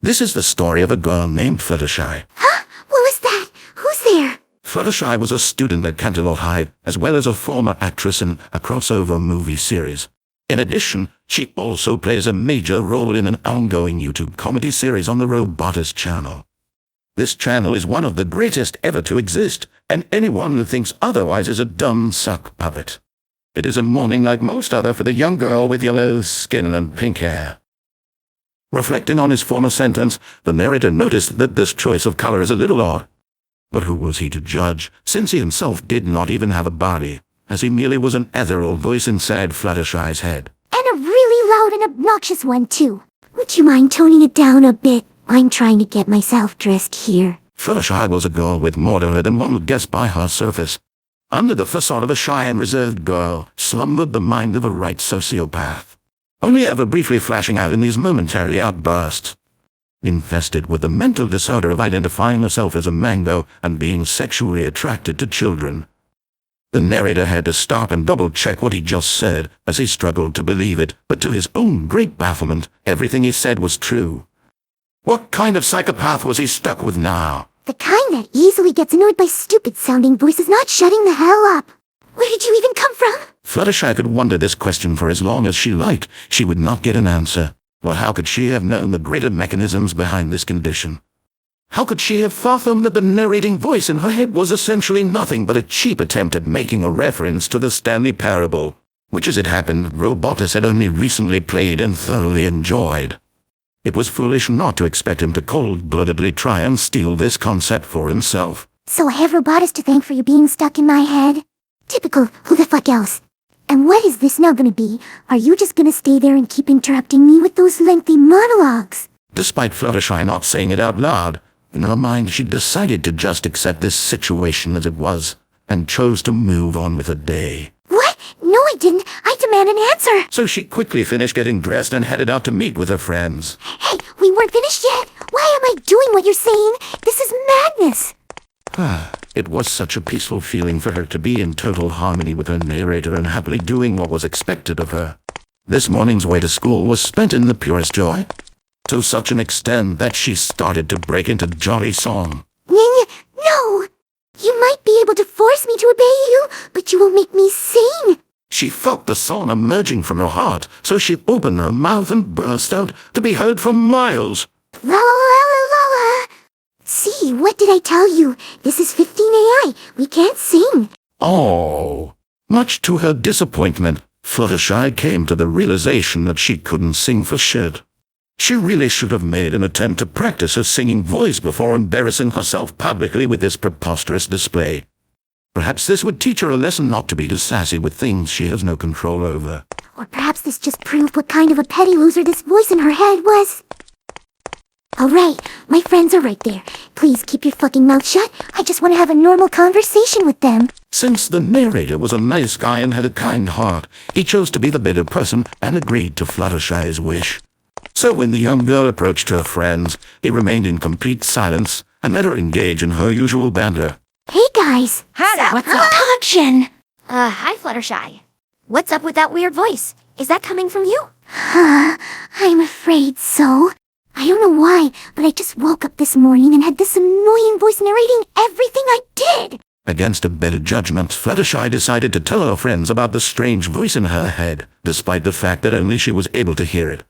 This is the story of a girl named Fluttershy. Huh? What was that? Who's there? Fluttershy was a student at Canterlot High, as well as a former actress in a crossover movie series. In addition, she also plays a major role in an ongoing YouTube comedy series on the Robotus channel. This channel is one of the greatest ever to exist, and anyone who thinks otherwise is a dumb suck puppet. It is a morning like most other for the young girl with yellow skin and pink hair. Reflecting on his former sentence, the narrator noticed that this choice of color is a little odd. But who was he to judge, since he himself did not even have a body, as he merely was an ethereal voice inside Fluttershy's head. And a really loud and obnoxious one, too. Would you mind toning it down a bit? I'm trying to get myself dressed here. Fluttershy was a girl with more to her than one would guess by her surface. Under the facade of a shy and reserved girl slumbered the mind of a right sociopath, only ever briefly flashing out in these momentary outbursts. Infested with the mental disorder of identifying herself as a mango and being sexually attracted to children. The narrator had to stop and double-check what he just said, as he struggled to believe it, but to his own great bafflement, everything he said was true. What kind of psychopath was he stuck with now? The kind that easily gets annoyed by stupid-sounding voices not shutting the hell up. Where did you even come from? Fluttershy could wonder this question for as long as she liked. She would not get an answer. Well, how could she have known the greater mechanisms behind this condition? How could she have fathomed that the narrating voice in her head was essentially nothing but a cheap attempt at making a reference to the Stanley Parable, which, as it happened, Robotus had only recently played and thoroughly enjoyed. It was foolish not to expect him to cold-bloodedly try and steal this concept for himself. So I have Robotus to thank for you being stuck in my head? Typical, who the fuck else? And what is this now gonna be? Are you just gonna stay there and keep interrupting me with those lengthy monologues? Despite Fluttershy not saying it out loud, in her mind she decided to just accept this situation as it was, and chose to move on with her day. What? No, I didn't. I demand an answer. So she quickly finished getting dressed and headed out to meet with her friends. Hey, we weren't finished yet. Why am I doing what you're saying? This is madness. It was such a peaceful feeling for her to be in total harmony with her narrator and happily doing what was expected of her. This morning's way to school was spent in the purest joy, to such an extent that she started to break into jolly song. No! You might be able to force me to obey you, but you won't make me sing. She felt the song emerging from her heart, so she opened her mouth and burst out, to be heard for miles. La la la la la. See, what did I tell you? This is 15 AI. We can't sing. Oh. Much to her disappointment, Fluttershy came to the realization that she couldn't sing for shit. She really should have made an attempt to practice her singing voice before embarrassing herself publicly with this preposterous display. Perhaps this would teach her a lesson not to be too sassy with things she has no control over. Or perhaps this just proved what kind of a petty loser this voice in her head was. Alright, my friends are right there. Please keep your fucking mouth shut. I just want to have a normal conversation with them. Since the narrator was a nice guy and had a kind heart, he chose to be the better person and agreed to Fluttershy's wish. So when the young girl approached her friends, he remained in complete silence and let her engage in her usual banter. Hey guys! What's up? Action! Hi Fluttershy. What's up with that weird voice? Is that coming from you? I'm afraid so. I don't know why, but I just woke up this morning and had this annoying voice narrating everything I did. Against a better judgment, Fluttershy decided to tell her friends about the strange voice in her head, despite the fact that only she was able to hear it.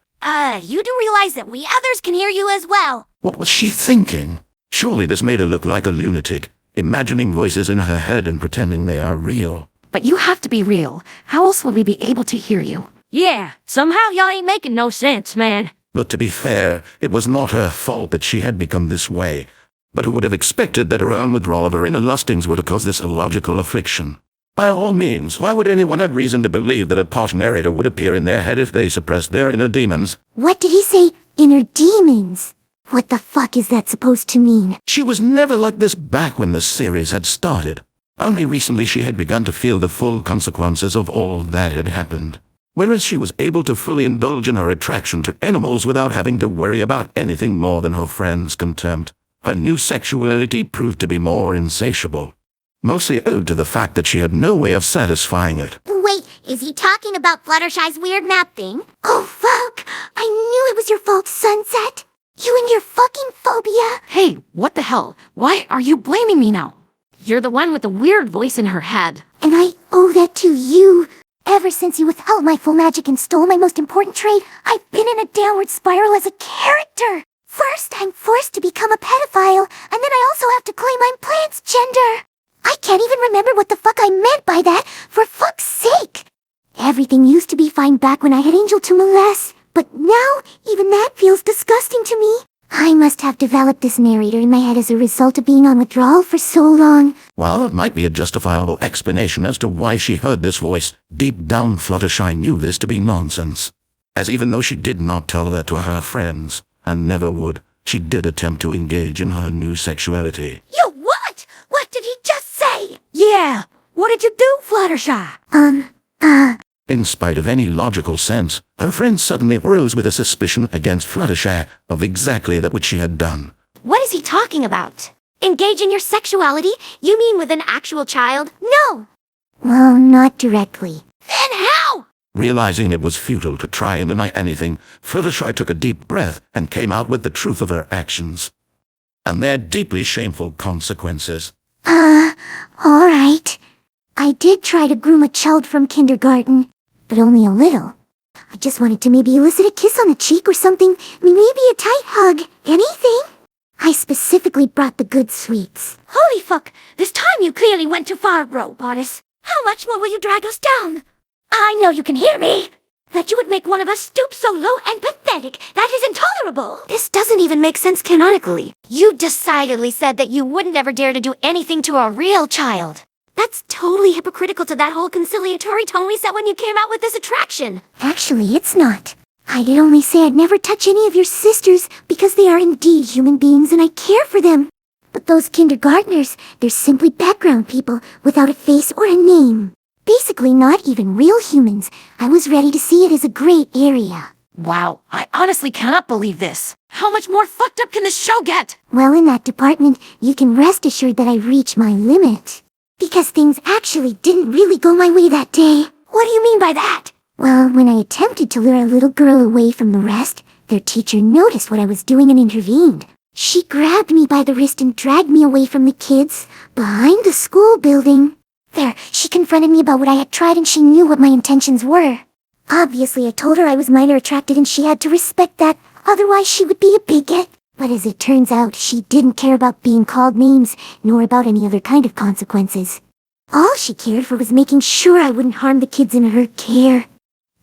You do realize that we others can hear you as well. What was she thinking? Surely this made her look like a lunatic, imagining voices in her head and pretending they are real. But you have to be real. How else would we be able to hear you? Yeah, somehow y'all ain't making no sense, man. But to be fair, it was not her fault that she had become this way. But who would have expected that her own withdrawal of her inner lustings would have caused this illogical affliction? By all means, why would anyone have reason to believe that a posh narrator would appear in their head if they suppressed their inner demons? What did he say? Inner demons? What the fuck is that supposed to mean? She was never like this back when the series had started. Only recently she had begun to feel the full consequences of all that had happened. Whereas she was able to fully indulge in her attraction to animals without having to worry about anything more than her friends' contempt, her new sexuality proved to be more insatiable. Mostly owed to the fact that she had no way of satisfying it. Wait, is he talking about Fluttershy's weird map thing? Oh fuck! I knew it was your fault, Sunset! You and your fucking phobia. Hey, what the hell? Why are you blaming me now? You're the one with the weird voice in her head. And I owe that to you. Ever since you withheld my full magic and stole my most important trait, I've been in a downward spiral as a character. First, I'm forced to become a pedophile, and then I also have to claim I'm plant's gender. I can't even remember what the fuck I meant by that, for fuck's sake. Everything used to be fine back when I had Angel to molest, but now even that feels disgusting to me. I must have developed this narrator in my head as a result of being on withdrawal for so long. While it might be a justifiable explanation as to why she heard this voice, deep down Fluttershy knew this to be nonsense. As even though she did not tell that to her friends, and never would, she did attempt to engage in her new sexuality. You what? What did he just say? Yeah, what did you do, Fluttershy? In spite of any logical sense, her friends suddenly rose with a suspicion against Fluttershy of exactly that which she had done. What is he talking about? Engage in your sexuality? You mean with an actual child? No. Well, not directly. Then how? Realizing it was futile to try and deny anything, Fluttershy took a deep breath and came out with the truth of her actions. And their deeply shameful consequences. Alright. I did try to groom a child from kindergarten, but only a little. I just wanted to maybe elicit a kiss on the cheek or something, maybe a tight hug, anything. I specifically brought the good sweets. Holy fuck, this time you clearly went too far, Robotus. How much more will you drag us down? I know you can hear me. That you would make one of us stoop so low and pathetic, that is intolerable. This doesn't even make sense canonically. You decidedly said that you wouldn't ever dare to do anything to a real child. That's totally hypocritical to that whole conciliatory tone we set when you came out with this attraction. Actually, it's not. I did only say I'd never touch any of your sisters because they are indeed human beings and I care for them. But those kindergartners, they're simply background people without a face or a name. Basically not even real humans. I was ready to see it as a gray area. Wow, I honestly cannot believe this. How much more fucked up can this show get? Well, in that department, you can rest assured that I reached my limit. Because things actually didn't really go my way that day. What do you mean by that? Well, when I attempted to lure a little girl away from the rest, their teacher noticed what I was doing and intervened. She grabbed me by the wrist and dragged me away from the kids, behind the school building. There, she confronted me about what I had tried and she knew what my intentions were. Obviously, I told her I was minor attracted and she had to respect that, otherwise she would be a bigot. But as it turns out, she didn't care about being called names, nor about any other kind of consequences. All she cared for was making sure I wouldn't harm the kids in her care.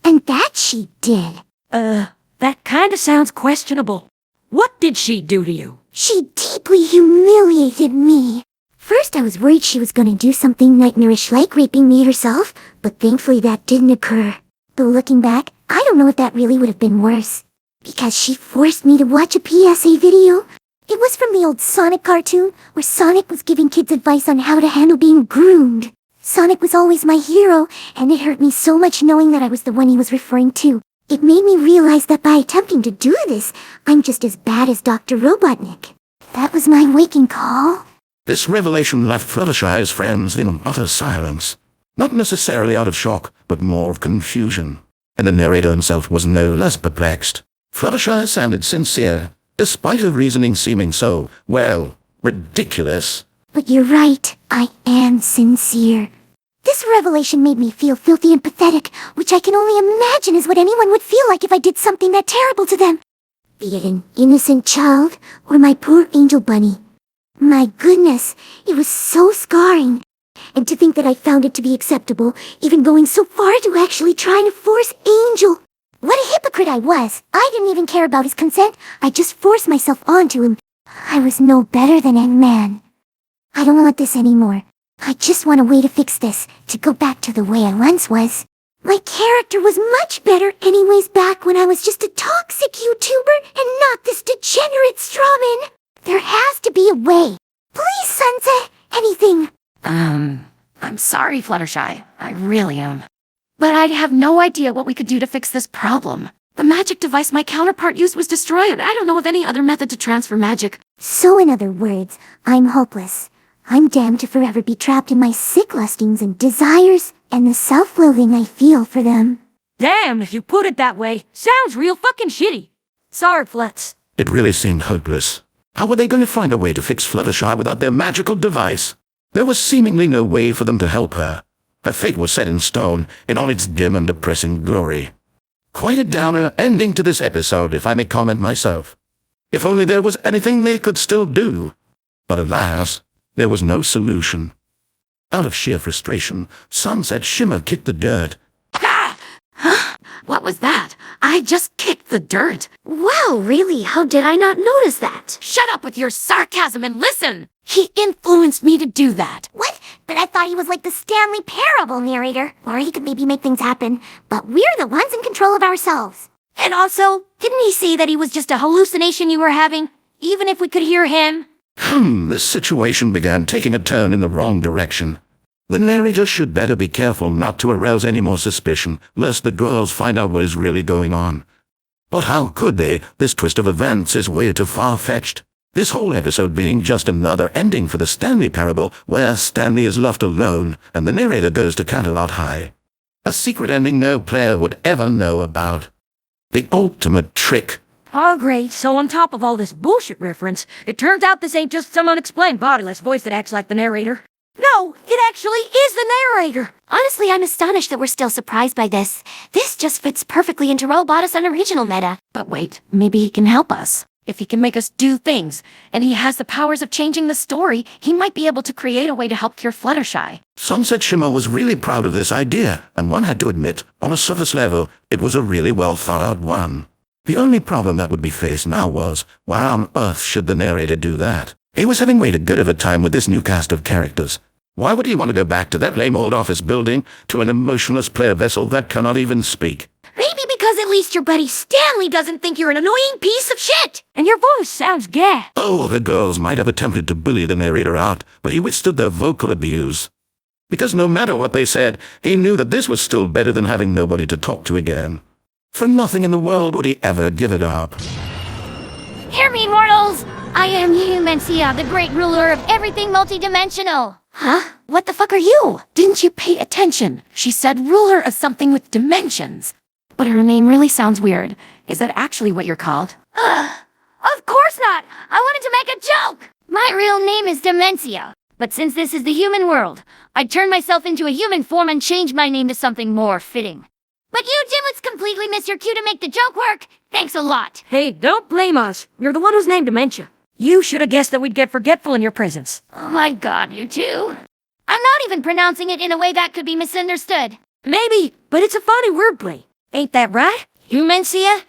And that she did. That kinda sounds questionable. What did she do to you? She deeply humiliated me. First I was worried she was gonna do something nightmarish like raping me herself, but thankfully that didn't occur. But looking back, I don't know if that really would have been worse. Because she forced me to watch a PSA video. It was from the old Sonic cartoon, where Sonic was giving kids advice on how to handle being groomed. Sonic was always my hero, and it hurt me so much knowing that I was the one he was referring to. It made me realize that by attempting to do this, I'm just as bad as Dr. Robotnik. That was my waking call. This revelation left Fluttershy's friends in utter silence. Not necessarily out of shock, but more of confusion. And the narrator himself was no less perplexed. Fluttershy sounded sincere, despite her reasoning seeming so, well, ridiculous. But you're right, I am sincere. This revelation made me feel filthy and pathetic, which I can only imagine is what anyone would feel like if I did something that terrible to them. Be it an innocent child, or my poor angel bunny. My goodness, it was so scarring. And to think that I found it to be acceptable, even going so far to actually trying to force Angel. What a hypocrite I was. I didn't even care about his consent. I just forced myself onto him. I was no better than Ant-Man. I don't want this anymore. I just want a way to fix this, to go back to the way I once was. My character was much better anyways back when I was just a toxic YouTuber and not this degenerate strawman. There has to be a way. Please, Sunset, anything. I'm sorry, Fluttershy. I really am. But I have no idea what we could do to fix this problem. The magic device my counterpart used was destroyed. I don't know of any other method to transfer magic. So in other words, I'm hopeless. I'm damned to forever be trapped in my sick lustings and desires and the self-loathing I feel for them. Damn, if you put it that way, sounds real fucking shitty. Sorry, Fletz. It really seemed hopeless. How were they going to find a way to fix Fluttershy without their magical device? There was seemingly no way for them to help her. Her fate was set in stone in all its dim and depressing glory. Quite a downer ending to this episode, if I may comment myself. If only there was anything they could still do. But alas, there was no solution. Out of sheer frustration, Sunset Shimmer kicked the dirt. What was that? I just kicked the dirt. Wow, really? How did I not notice that? Shut up with your sarcasm and listen! He influenced me to do that. What? But I thought he was like the Stanley Parable narrator. Or he could maybe make things happen. But we're the ones in control of ourselves. And also, didn't he say that he was just a hallucination you were having, even if we could hear him? This situation began taking a turn in the wrong direction. The narrator should better be careful not to arouse any more suspicion, lest the girls find out what is really going on. But how could they? This twist of events is way too far-fetched. This whole episode being just another ending for the Stanley Parable, where Stanley is left alone, and the narrator goes to Canterlot High. A secret ending no player would ever know about. The ultimate trick. Oh, great. So on top of all this bullshit reference, it turns out this ain't just some unexplained bodiless voice that acts like the narrator. No, it actually is the narrator. Honestly, I'm astonished that we're still surprised by this. This just fits perfectly into Robotus and original meta. But wait, maybe he can help us. If he can make us do things, and he has the powers of changing the story, he might be able to create a way to help cure Fluttershy. Sunset Shimmer was really proud of this idea, and one had to admit, on a surface level, it was a really well thought out one. The only problem that would be faced now was, why on earth should the narrator do that? He was having way too good of a time with this new cast of characters. Why would he want to go back to that lame old office building, to an emotionless player vessel that cannot even speak? Maybe because at least your buddy Stanley doesn't think you're an annoying piece of shit. And your voice sounds gay. Oh, the girls might have attempted to bully the narrator out, but he withstood their vocal abuse. Because no matter what they said, he knew that this was still better than having nobody to talk to again. For nothing in the world would he ever give it up. Hear me, mortals! I am Dementia, the great ruler of everything multidimensional. Huh? What the fuck are you? Didn't you pay attention? She said ruler of something with dimensions. But her name really sounds weird. Is that actually what you're called? Of course not! I wanted to make a joke! My real name is Dementia. But since this is the human world, I'd turn myself into a human form and change my name to something more fitting. But you dimwits completely missed your cue to make the joke work. Thanks a lot. Hey, don't blame us. You're the one who's named Dementia. You should have guessed that we'd get forgetful in your presence. Oh my god, you two. I'm not even pronouncing it in a way that could be misunderstood. Maybe, but it's a funny wordplay. Ain't that right? Dementia?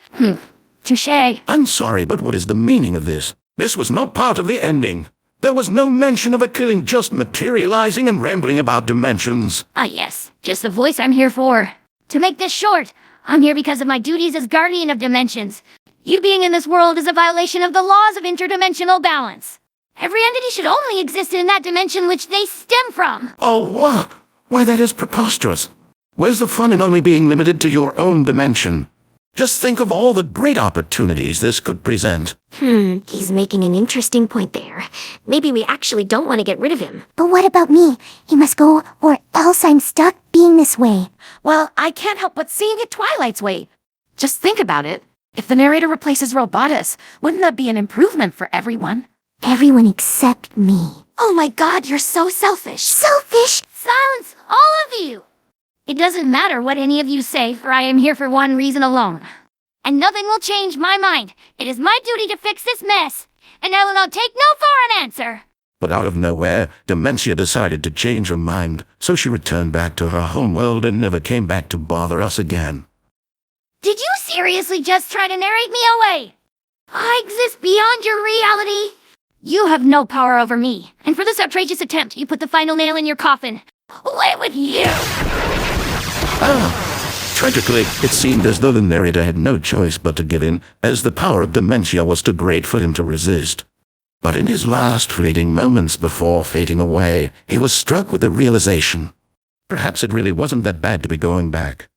Touché. I'm sorry, but what is the meaning of this? This was not part of the ending. There was no mention of a killing, just materializing and rambling about dimensions. Ah yes, just the voice I'm here for. To make this short, I'm here because of my duties as guardian of dimensions. You being in this world is a violation of the laws of interdimensional balance. Every entity should only exist in that dimension which they stem from. Oh, what? Why, that is preposterous. Where's the fun in only being limited to your own dimension? Just think of all the great opportunities this could present. He's making an interesting point there. Maybe we actually don't want to get rid of him. But what about me? He must go, or else I'm stuck being this way. Well, I can't help but seeing it Twilight's way. Just think about it. If the narrator replaces Robotus, wouldn't that be an improvement for everyone? Everyone except me. Oh my god, you're so selfish. Selfish? Silence, all of you! It doesn't matter what any of you say, for I am here for one reason alone. And nothing will change my mind. It is my duty to fix this mess, and I will not take no for an answer. But out of nowhere, Dementia decided to change her mind, so she returned back to her homeworld and never came back to bother us again. Did you seriously just try to narrate me away? I exist beyond your reality. You have no power over me, and for this outrageous attempt, you put the final nail in your coffin. Away with you! Tragically, it seemed as though the narrator had no choice but to give in, as the power of Dementia was too great for him to resist. But in his last fleeting moments before fading away, he was struck with the realization. Perhaps it really wasn't that bad to be going back.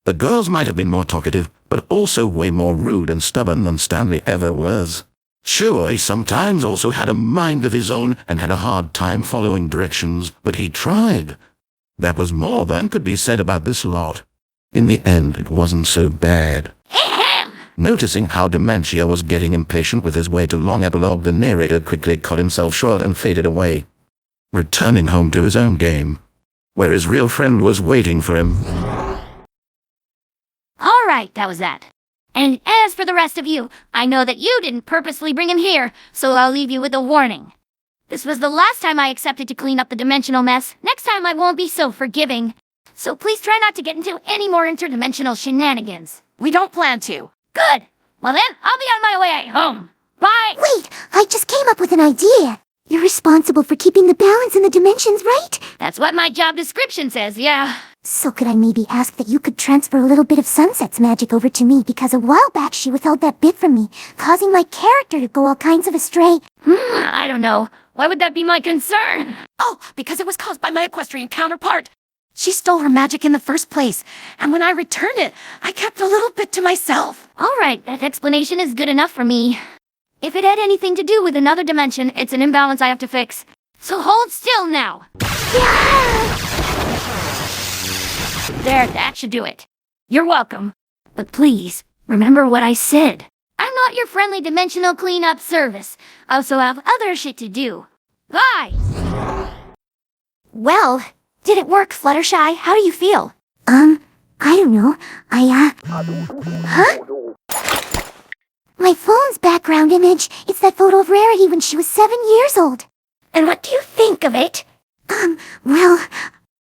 The girls might have been more talkative, but also way more rude and stubborn than Stanley ever was. Sure, he sometimes also had a mind of his own and had a hard time following directions, but he tried. That was more than could be said about this lot. In the end, it wasn't so bad. Ahem! Noticing how Dementia was getting impatient with his way to long epilogue, the narrator quickly cut himself short and faded away, returning home to his own game, where his real friend was waiting for him. Alright, that was that. And as for the rest of you, I know that you didn't purposely bring him here, so I'll leave you with a warning. This was the last time I accepted to clean up the dimensional mess. Next time I won't be so forgiving. So please try not to get into any more interdimensional shenanigans. We don't plan to. Good. Well then, I'll be on my way home. Bye! Wait, I just came up with an idea. You're responsible for keeping the balance in the dimensions, right? That's what my job description says, yeah. So could I maybe ask that you could transfer a little bit of Sunset's magic over to me, because a while back she withheld that bit from me, causing my character to go all kinds of astray. I don't know. Why would that be my concern? Oh, because it was caused by my equestrian counterpart. She stole her magic in the first place, and when I returned it, I kept a little bit to myself. Alright, that explanation is good enough for me. If it had anything to do with another dimension, it's an imbalance I have to fix. So hold still now. There, that should do it. You're welcome. But please, remember what I said. I'm not your friendly dimensional cleanup service. I also have other shit to do. Bye! Well, did it work, Fluttershy? How do you feel? I don't know. Huh? My phone's background image. It's that photo of Rarity when she was 7 years old. And what do you think of it? Well,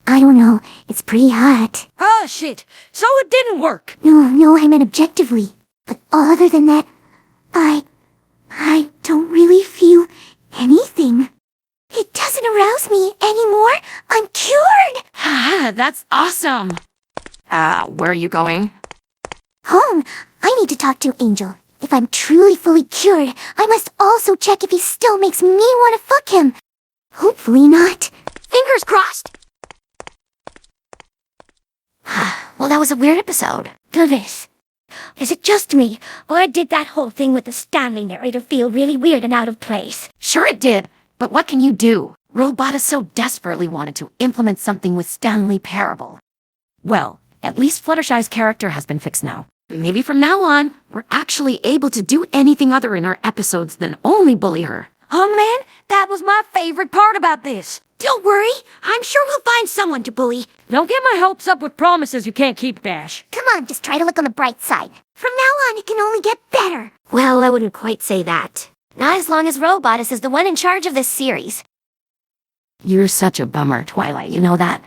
I don't know. It's pretty hot. Oh, shit. So it didn't work. No, I meant objectively. But other than that, I don't really feel anything. It doesn't arouse me anymore. I'm cured. Ah, that's awesome. Where are you going? Home. I need to talk to Angel. If I'm truly fully cured, I must also check if he still makes me want to fuck him. Hopefully not. Fingers crossed. Well, that was a weird episode. This. Is it just me, or did that whole thing with the Stanley narrator feel really weird and out of place? Sure it did, but what can you do? Robotus so desperately wanted to implement something with Stanley Parable. Well, at least Fluttershy's character has been fixed now. Maybe from now on, we're actually able to do anything other in our episodes than only bully her. Oh, man, that was my favorite part about this. Don't worry. I'm sure we'll find someone to bully. Don't get my hopes up with promises you can't keep, Dash. Come on, just try to look on the bright side. From now on, it can only get better. Well, I wouldn't quite say that. Not as long as Robotus is the one in charge of this series. You're such a bummer, Twilight, you know that?